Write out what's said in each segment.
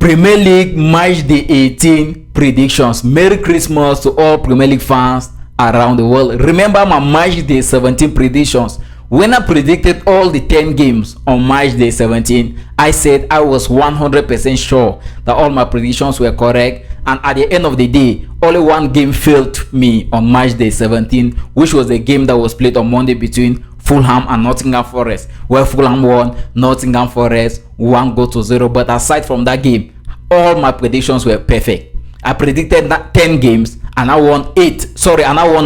Premier League match day 18 predictions. Merry Christmas to all Premier League fans around the world. Remember my match day 17 predictions. When I predicted all the 10 games on match day 17, I said I was 100% sure that all my predictions were correct, and at the end of the day, only one game failed me on match day 17, which was a game that was played on Monday between Fulham and Nottingham Forest, where Fulham won, Nottingham Forest 1-0. But aside from that game, all my predictions were perfect. I predicted that 10 games and I won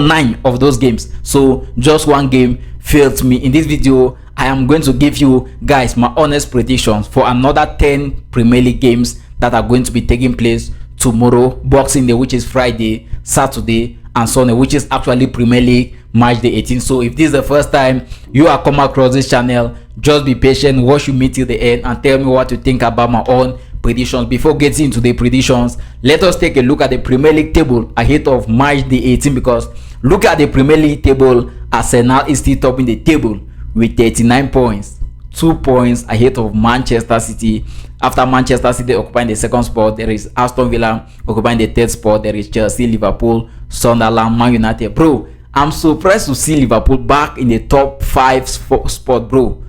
9 of those games. So just one game failed me. In this video, I am going to give you guys my honest predictions for another 10 Premier League games that are going to be taking place tomorrow, Boxing Day, which is Friday, Saturday and Sunday, which is actually Premier League match day 18. So if this is the first time you are come across this channel, just be patient, watch me till the end and tell me what you think about my own predictions. Before getting into the predictions, let us take a look at the Premier League table ahead of match day 18, because look at the Premier League table. Arsenal is still topping the table with 39 points, 2 points ahead of Manchester City. After Manchester City occupying the second spot, there is Aston Villa occupying the third spot. There is Chelsea, Liverpool, Sunderland, Man United. Bro, I'm surprised to see Liverpool back in the top 5 spot, bro.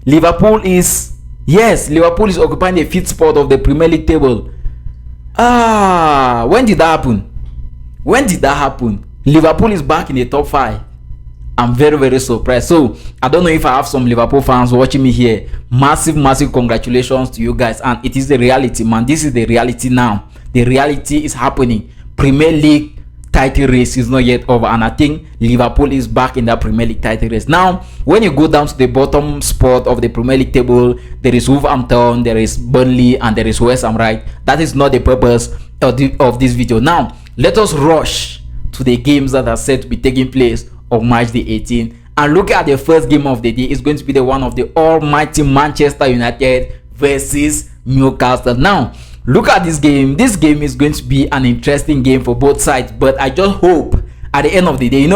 Liverpool is occupying the 5th spot of the Premier League table. When did that happen? Liverpool is back in the top 5. I'm very surprised. So I don't know if I have some Liverpool fans watching me here. Massive congratulations to you guys. And it is the reality, man. This is the reality now. The reality is happening. Premier League title race is not yet over, and I think Liverpool is back in that Premier League title race. Now, when you go down to the bottom spot of the Premier League table, there is Wolverhampton, there is Burnley, and there is West Ham, right? That is not the purpose of this video. Now, let us rush to the games that are set to be taking place on match day 18 and look at the first game of the day. It's going to be the one of the almighty Manchester United versus Newcastle. Now, look at this game. This game is going to be an interesting game for both sides, but I just hope at the end of the day,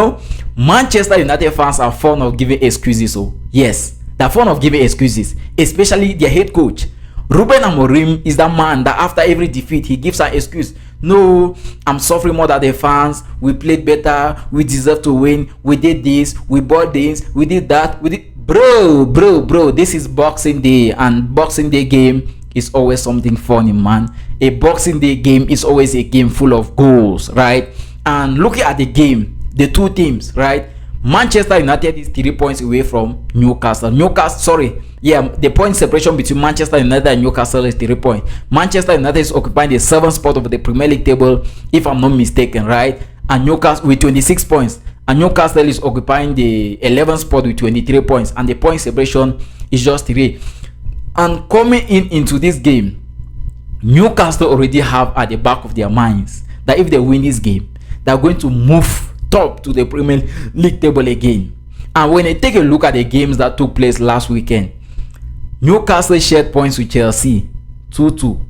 Manchester United fans are fond of giving excuses. So yes, they're fond of giving excuses, especially their head coach. Ruben Amorim is that man that after every defeat he gives an excuse. No, I'm suffering more than the fans. We played better. We deserve to win. We did this. We bought this. We did that. Bro. This is Boxing Day, and Boxing Day game is always something funny, man. A Boxing Day game is always a game full of goals, right? And looking at the game, the two teams, right? Manchester United is 3 points away from Newcastle. The point separation between Manchester United and Newcastle is 3 points. Manchester United is occupying the 7th spot of the Premier League table, if I'm not mistaken, right? And Newcastle with 26 points. And Newcastle is occupying the 11th spot with 23 points. And the point separation is just 3. And coming into this game, Newcastle already have at the back of their minds that if they win this game, they're going to move top to the Premier League table again. And when they take a look at the games that took place last weekend, Newcastle shared points with Chelsea 2-2.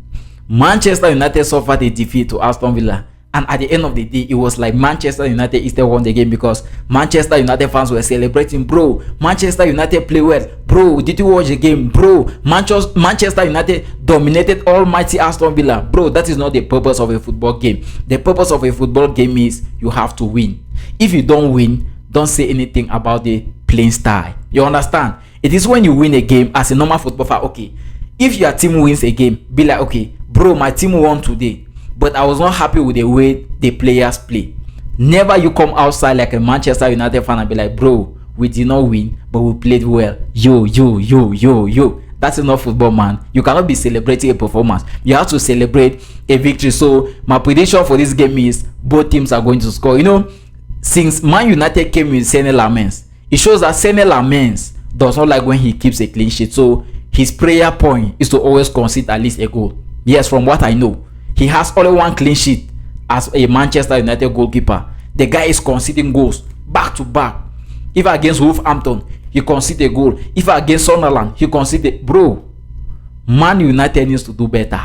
Manchester United suffered a defeat to Aston Villa. And at the end of the day, it was like Manchester United instead won the game, because Manchester United fans were celebrating. Bro, Manchester United play well. Bro, did you watch the game? Bro, Manchester United dominated almighty Aston Villa. Bro, that is not the purpose of a football game. The purpose of a football game is you have to win. If you don't win, don't say anything about the playing style. You understand? It is when you win a game as a normal football fan. Okay, if your team wins a game, be like, okay, bro, my team won today, but I was not happy with the way the players play. Never you come outside like a Manchester United fan and be like, bro, we did not win, but we played well. Yo. That is not football, man. You cannot be celebrating a performance. You have to celebrate a victory. So my prediction for this game is both teams are going to score. Since Man United came with Senne Lammens, it shows that Senne Lammens does not like when he keeps a clean sheet. So his prayer point is to always concede at least a goal. Yes, from what I know, he has only one clean sheet as a Manchester United goalkeeper. The guy is conceding goals back to back. If against Wolverhampton, he conceded a goal. If against Sunderland, he conceded. Bro, Man United needs to do better.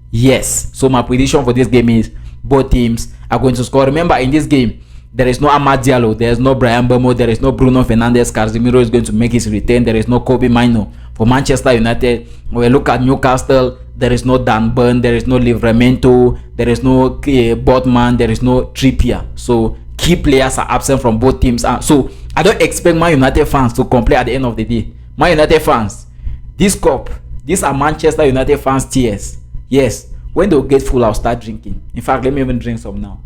Yes. So my prediction for this game is both teams are going to score. Remember, in this game, there is no Amad Diallo, there is no Brian Bomo, there is no Bruno Fernandes. Casemiro is going to make his return. There is no Kobe Mino for Manchester United. When we look at Newcastle, There is no Dan Burn, there is no Livramento, there is no Botman, there is no Trippier. So key players are absent from both teams. So I don't expect Man United fans to complain at the end of the day. Man United fans, this cup, these are Manchester United fans' tears. Yes, when they'll get full, I'll start drinking. In fact, let me even drink some now.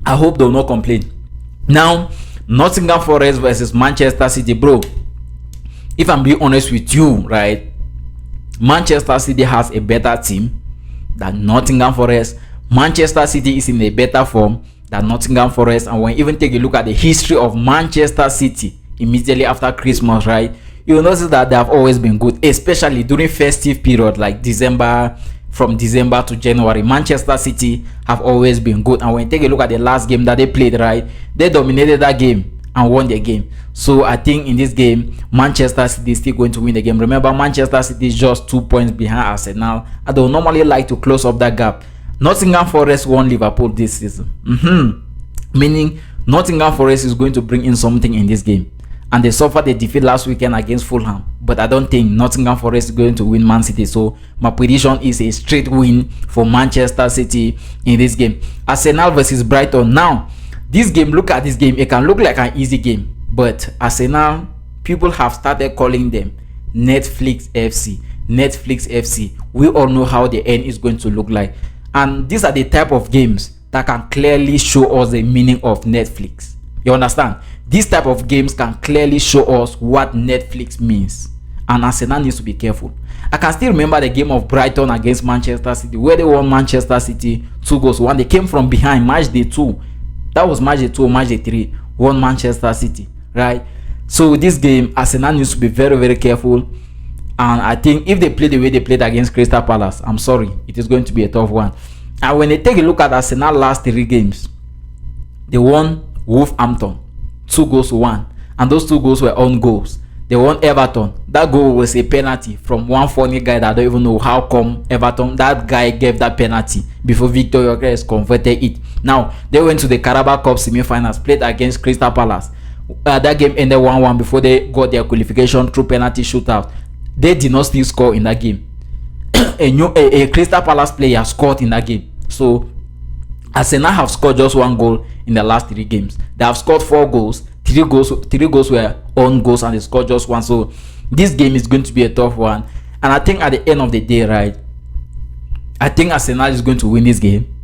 I hope they'll not complain. Now, Nottingham Forest versus Manchester City, bro. If I'm being honest with you, right, Manchester City has a better team than Nottingham Forest. Manchester City is in a better form than Nottingham Forest. And when you even take a look at the history of Manchester City immediately after Christmas, right, you'll notice that they have always been good, especially during festive period like December. From December to January, Manchester City have always been good. And when you take a look at the last game that they played, right, they dominated that game and won the game. So I think in this game, Manchester City is still going to win the game. Remember, Manchester City is just 2 points behind Arsenal, and they would normally like to close up that gap. Nottingham Forest won Liverpool this season, meaning Nottingham Forest is going to bring in something in this game. And they suffered a defeat last weekend against Fulham, but I don't think Nottingham Forest is going to win Man City. So my prediction is a straight win for Manchester City in this game. Arsenal versus Brighton. Now, this game, look at this game. It can look like an easy game, but Arsenal, people have started calling them Netflix FC. Netflix FC. We all know how the end is going to look like, and these are the type of games that can clearly show us the meaning of Netflix. You understand? These type of games can clearly show us what Netflix means, and Arsenal needs to be careful. I can still remember the game of Brighton against Manchester City, where they won Manchester City 2-1. They came from behind, match day 2. That was match day 2 or match day 3. Won Manchester City, right? So this game, Arsenal needs to be very, very careful. And I think if they play the way they played against Crystal Palace, I'm sorry, it is going to be a tough one. And when they take a look at Arsenal last 3 games, they won Wolverhampton 2-1, and those 2 goals were own goals. They won Everton. That goal was a penalty from one funny guy that I don't even know how come Everton, that guy gave that penalty before Victor Gyökeres converted it. Now they went to the Carabao Cup semi-finals, played against Crystal Palace. That game ended 1-1 before they got their qualification through penalty shootout. They did not still score in that game. a Crystal Palace player scored in that game. So Arsenal have scored just 1 goal in the last 3 games. They have scored 4 goals. 3 goals were own goals, and they scored just 1. So this game is going to be a tough one. And I think at the end of the day, right, I think Arsenal is going to win this game.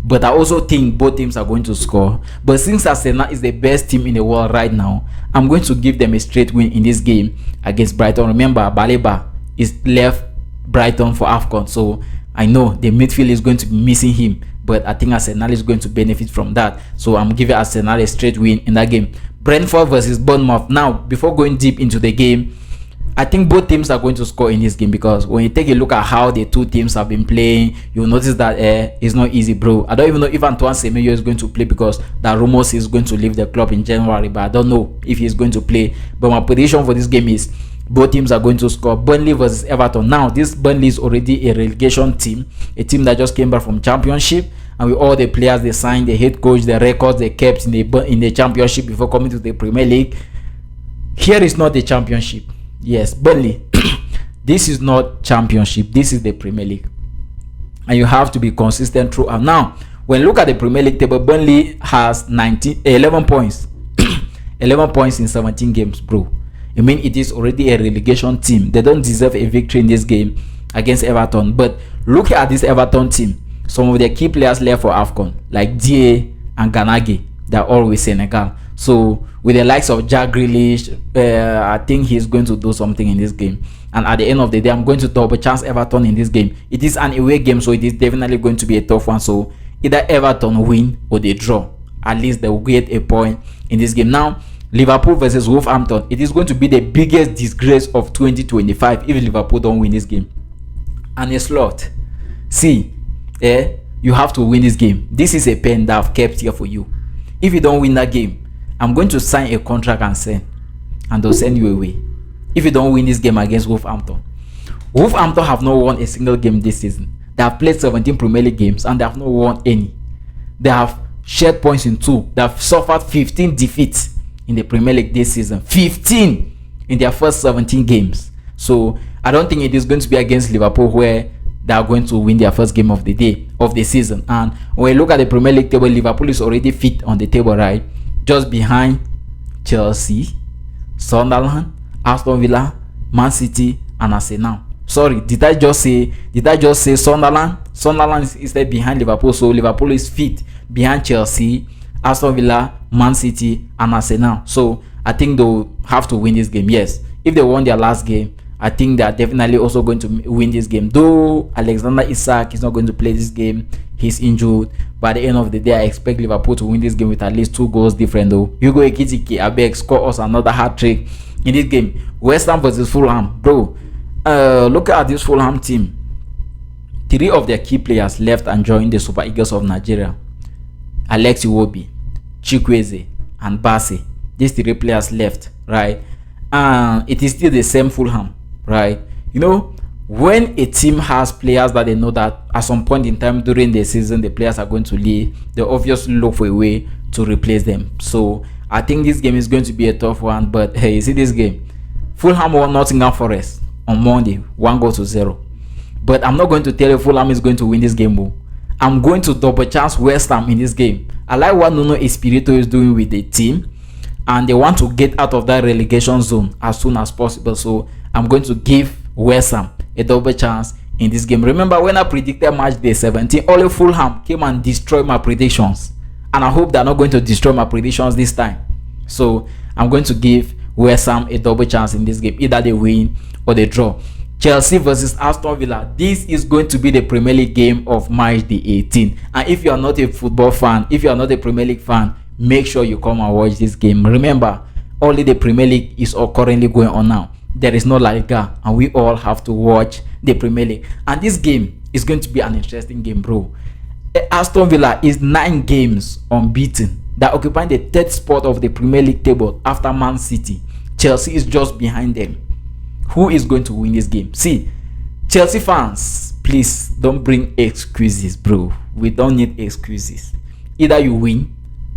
But I also think both teams are going to score. But since Arsenal is the best team in the world right now, I'm going to give them a straight win in this game against Brighton. Remember, Baleba is left Brighton for AFCON. So I know the midfield is going to be missing him, but I think Arsenal is going to benefit from that. So I'm giving Arsenal a straight win in that game. Brentford versus Bournemouth. Now, before going deep into the game, I think both teams are going to score in this game, because when you take a look at how the 2 teams have been playing, you'll notice that it's not easy, bro. I don't even know if Antoine Semenyo is going to play, because that rumors is going to leave the club in January, but I don't know if he's going to play. But my prediction for this game is both teams are going to score. Burnley versus Everton. Now, this Burnley is already a relegation team, a team that just came back from Championship, and with all the players they signed, the head coach, the records they kept in the Championship before coming to the Premier League. Here is not the Championship. Yes, Burnley. This is not Championship. This is the Premier League, and you have to be consistent throughout. Now, when you look at the Premier League table, Burnley has 11 points. 11 points in 17 games, bro. I mean, it is already a relegation team. They don't deserve a victory in this game against Everton. But look at this Everton team. Some of their key players left for AFCON, like DA and Ganagi. They're all with Senegal. So with the likes of Jack Grealish, I think he's going to do something in this game. And at the end of the day, I'm going to double chance Everton in this game. It is an away game, so it is definitely going to be a tough one. So either Everton win or they draw. At least they will get a point in this game. Now, Liverpool versus Wolverhampton. It is going to be the biggest disgrace of 2025 if Liverpool don't win this game. And a slot. See, you have to win this game. This is a pen that I've kept here for you. If you don't win that game, I'm going to sign a contract and send, and they'll send you away if you don't win this game against Wolverhampton. Wolverhampton have not won a single game this season. They have played 17 Premier League games and they have not won any. They have shared points in 2. They have suffered 15 defeats in the Premier League this season. 15 in their first 17 games. So I don't think it is going to be against Liverpool where they are going to win their first game of the day of the season. And when you look at the Premier League table, Liverpool is already fifth on the table, right? Just behind Chelsea, Sunderland, Aston Villa, Man City, and Arsenal. Sorry, did I just say Sunderland? Sunderland is there behind Liverpool, so Liverpool is fifth behind Chelsea, Aston Villa, Man City, and Arsenal. So I think they'll have to win this game. Yes, if they won their last game, I think they are definitely also going to win this game. Though Alexander Isak is not going to play this game, he's injured. By the end of the day, I expect Liverpool to win this game with at least 2 goals different. Though Hugo Ekitike, abeg score us another hat trick in this game. West Ham versus Fulham, bro. Look at this Fulham team. 3 of their key players left and joined the Super Eagles of Nigeria. Alex Iwobi, Chikwueze, and Bassey. These 3 players left, right? And it is still the same Fulham, right? You know, when a team has players that they know that at some point in time during the season the players are going to leave, they obviously look for a way to replace them. So I think this game is going to be a tough one. But hey, you see this game, Fulham won Nottingham Forest on Monday 1-0. But I'm not going to tell you Fulham is going to win this game. I'm going to double chance West Ham in this game. I like what Nuno Espirito is doing with the team, and they want to get out of that relegation zone as soon as possible. So I'm going to give West Ham a double chance in this game. Remember when I predicted match day 17, only Fulham came and destroyed my predictions, and I hope they're not going to destroy my predictions this time. So I'm going to give West Ham a double chance in this game. Either they win or they draw. Chelsea versus Aston Villa. This is going to be the Premier League game of match day 18. And if you are not a football fan, if you are not a Premier League fan, make sure you come and watch this game. Remember, only the Premier League is currently going on now. There is no La Liga, and we all have to watch the Premier League. And this game is going to be an interesting game, bro. Aston Villa is 9 games unbeaten. They're occupying the 3rd spot of the Premier League table after Man City. Chelsea is just behind them. Who is going to win this game? See, Chelsea fans, please don't bring excuses, bro. We don't need excuses. Either you win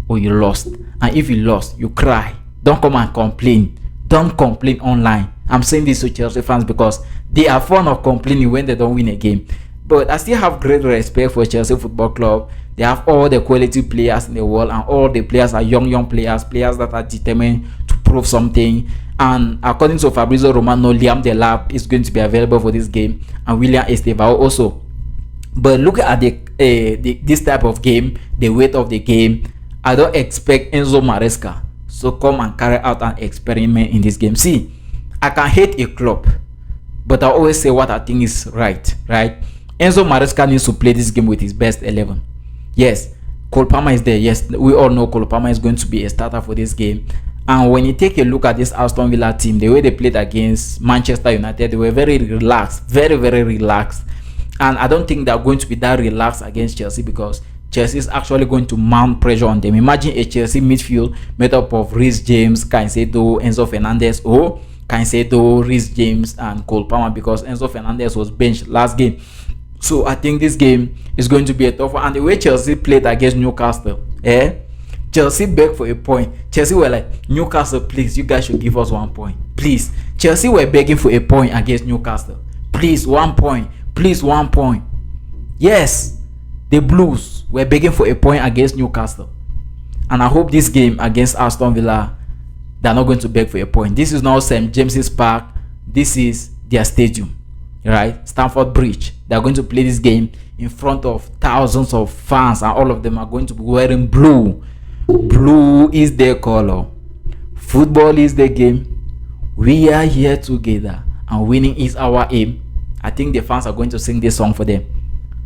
or you lost. And if you lost, you cry. Don't come and complain. Don't complain online. I'm saying this to Chelsea fans because they are fond of complaining when they don't win a game. But I still have great respect for Chelsea Football Club. They have all the quality players in the world, and all the players are young players that are determined to prove something. And according to Fabrizio Romano, Liam Delap is going to be available for this game, and William Estevao also. But look at this type of game, the weight of the game. I don't expect Enzo Maresca to come and carry out an experiment in this game. See, I can hate a club, but I always say what I think is right? Enzo Maresca needs to play this game with his best 11. Yes, Cole Palmer is there. Yes, we all know Cole Palmer is going to be a starter for this game. And when you take a look at this Aston Villa team, the way they played against Manchester United, they were very relaxed, very relaxed. And I don't think they're going to be that relaxed against Chelsea, because Chelsea is actually going to mount pressure on them. Imagine a Chelsea midfield made up of Reece James, Caicedo, Enzo Fernandez, or Caicedo, Reece James, and Cole Palmer, because Enzo Fernandez was benched last game. So I think this game is going to be a tough one. And the way Chelsea played against Newcastle, Chelsea begged for a point. Chelsea were like, Newcastle, please, you guys should give us 1 point. Please. Chelsea were begging for a point against Newcastle. Please, 1 point. Please, 1 point. Yes, the Blues were begging for a point against Newcastle. And I hope this game against Aston Villa, they're not going to beg for a point. This is not St. James's Park. This is their stadium, right? Stamford Bridge. They're going to play this game in front of thousands of fans, and all of them are going to be wearing blue. Blue is their color. Football is the game. We are here together, and winning is our aim. I think the fans are going to sing this song for them.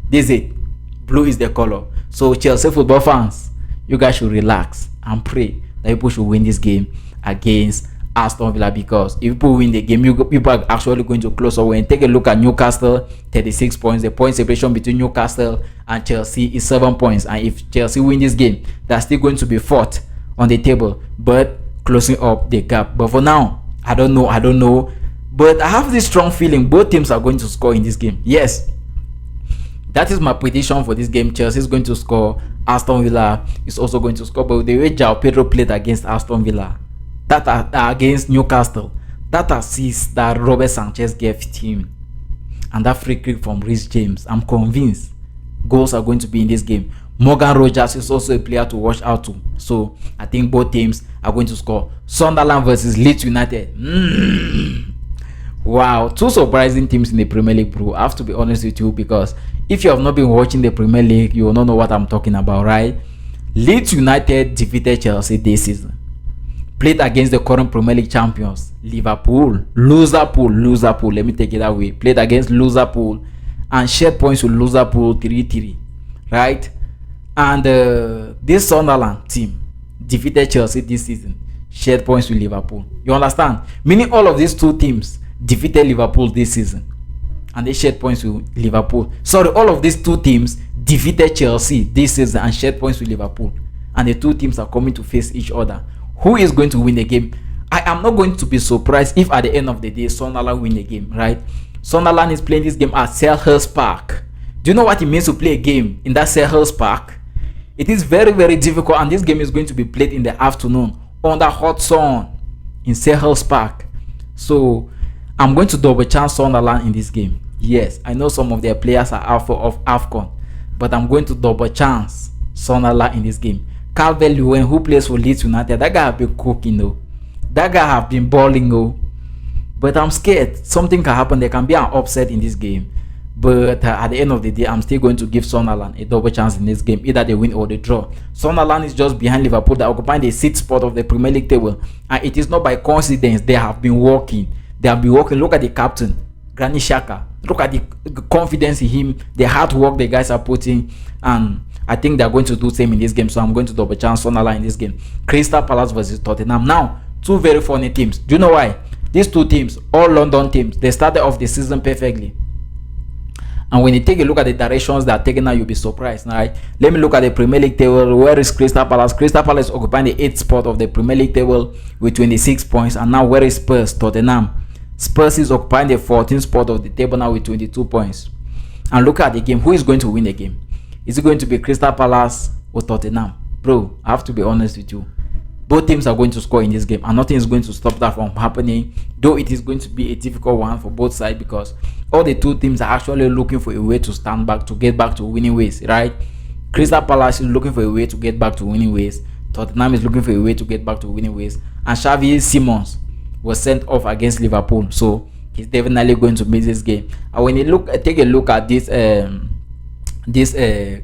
This is it. Blue is the color. So Chelsea football fans, you guys should relax and pray that people should win this game against Aston Villa, because if people win the game, people are actually going to close. So when you take a look at Newcastle, 36 points. The point separation between Newcastle and Chelsea is 7 points. And if Chelsea win this game, they're still going to be fourth on the table, but closing up the gap. But for now, I don't know. But I have this strong feeling both teams are going to score in this game. Yes, that is my prediction for this game. Chelsea is going to score. Aston Villa is also going to score. But the way João Pedro played against Aston Villa, that against Newcastle, that assist that Robert Sanchez gave him and that free kick from Reece James, I'm convinced goals are going to be in this game. Morgan Rogers is also a player to watch out to. So I think both teams are going to score. Sunderland versus Leeds United. Wow, two surprising teams in the Premier League, bro. I have to be honest with you, because if you have not been watching the Premier League, you will not know what I'm talking about, right? Leeds United defeated Chelsea this season. Played against the current Premier League champions, Liverpool. Loserpool. Let me take it that way. Played against Liverpool and shared points with Liverpool 3-3, right? And this Sunderland team defeated Chelsea this season, shared points with Liverpool. You understand? Meaning all of these two teams defeated Liverpool this season and they shared points with Liverpool. Sorry, all of these two teams defeated Chelsea this season and shared points with Liverpool. And the two teams are coming to face each other. Who is going to win the game? I am not going to be surprised if at the end of the day Sunderland win the game, right? Sunderland is playing this game at Selhurst Park. Do you know what it means to play a game in that Selhurst Park? It is very, very difficult, and this game is going to be played in the afternoon under hot sun in Selhurst Park. So I'm going to double chance Sunderland in this game. Yes, I know some of their players are out of AFCON, but I'm going to double chance Sunderland in this game. Calvert-Lewin, who plays for Leeds United, that guy have been cooking though. That guy have been balling though. But I'm scared something can happen. There can be an upset in this game. But at the end of the day, I'm still going to give Sunderland a double chance in this game. Either they win or they draw. Sunderland is just behind Liverpool, that occupying the 6th spot of the Premier League table. And it is not by coincidence they have been working. They have been working. Look at the captain, Granit Xhaka. Look at the confidence in him, the hard work the guys are putting. And I think they're going to do the same in this game. So I'm going to double chance Sunderland in this game. Crystal Palace versus Tottenham. Now, two very funny teams. Do you know why? These two teams, all London teams, they started off the season perfectly. And when you take a look at the directions they are taking now, you'll be surprised. All right, let me look at the Premier League table. Where is Crystal Palace? Crystal Palace occupying the 8th spot of the Premier League table with 26 points. And now where is Spurs? Tottenham. Spurs is occupying the 14th spot of the table now with 22 points. And look at the game. Who is going to win the game? Is it going to be Crystal Palace or Tottenham? Bro, I have to be honest with you. Both teams are going to score in this game, and nothing is going to stop that from happening, though it is going to be a difficult one for both sides, because all the two teams are actually looking for a way to stand back, to get back to winning ways, right? Crystal Palace is looking for a way to get back to winning ways. Tottenham is looking for a way to get back to winning ways. And Xavi Simons was sent off against Liverpool, so he's definitely going to miss this game. And when you take a look at this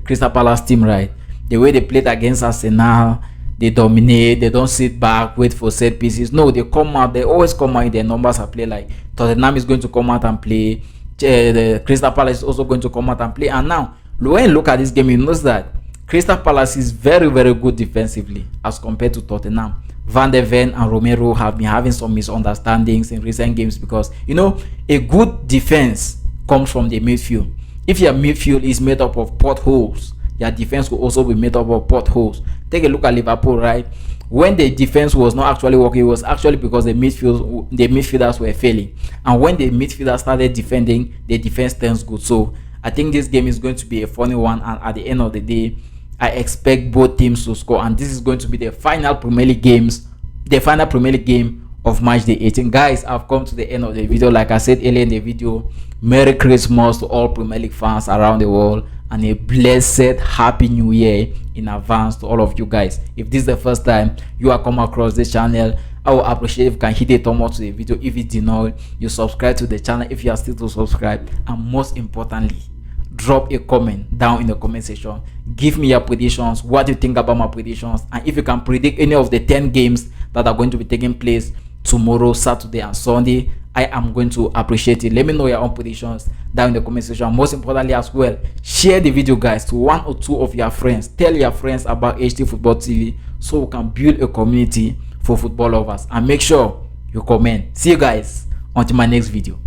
Crystal Palace team, right, the way they played against Arsenal, they dominate, they don't sit back, wait for set pieces. No, they come out, they always come out in their numbers and play. Like Tottenham is going to come out and play, the Crystal Palace is also going to come out and play. And now when you look at this game, you notice that Crystal Palace is very, very good defensively as compared to Tottenham. Van der Ven and Romero have been having some misunderstandings in recent games, because you know a good defense comes from the midfield. If your midfield is made up of potholes, your defense will also be made up of potholes. Take a look at Liverpool, right? When the defense was not actually working, it was actually because the midfielders were failing. And when the midfielders started defending, the defense turns good. So I think this game is going to be a funny one, and at the end of the day, I expect both teams to score. And this is going to be the final Premier League game of match day 18. Guys, I've come to the end of the video. Like I said earlier in the video, Merry Christmas to all Premier League fans around the world, and a blessed Happy New Year in advance to all of you guys. If this is the first time you are come across this channel, I will appreciate if you can hit a thumb up to the video. If you did not, you subscribe to the channel if you are still to subscribe, and most importantly, drop a comment down in the comment section. Give me your predictions, what you think about my predictions, and if you can predict any of the 10 games that are going to be taking place tomorrow, Saturday and Sunday, I am going to appreciate it. Let me know your own predictions down in the comment section. Most importantly as well, share the video guys to 1 or 2 of your friends. Tell your friends about HT Football TV so we can build a community for football lovers, and make sure you comment. See you guys until my next video.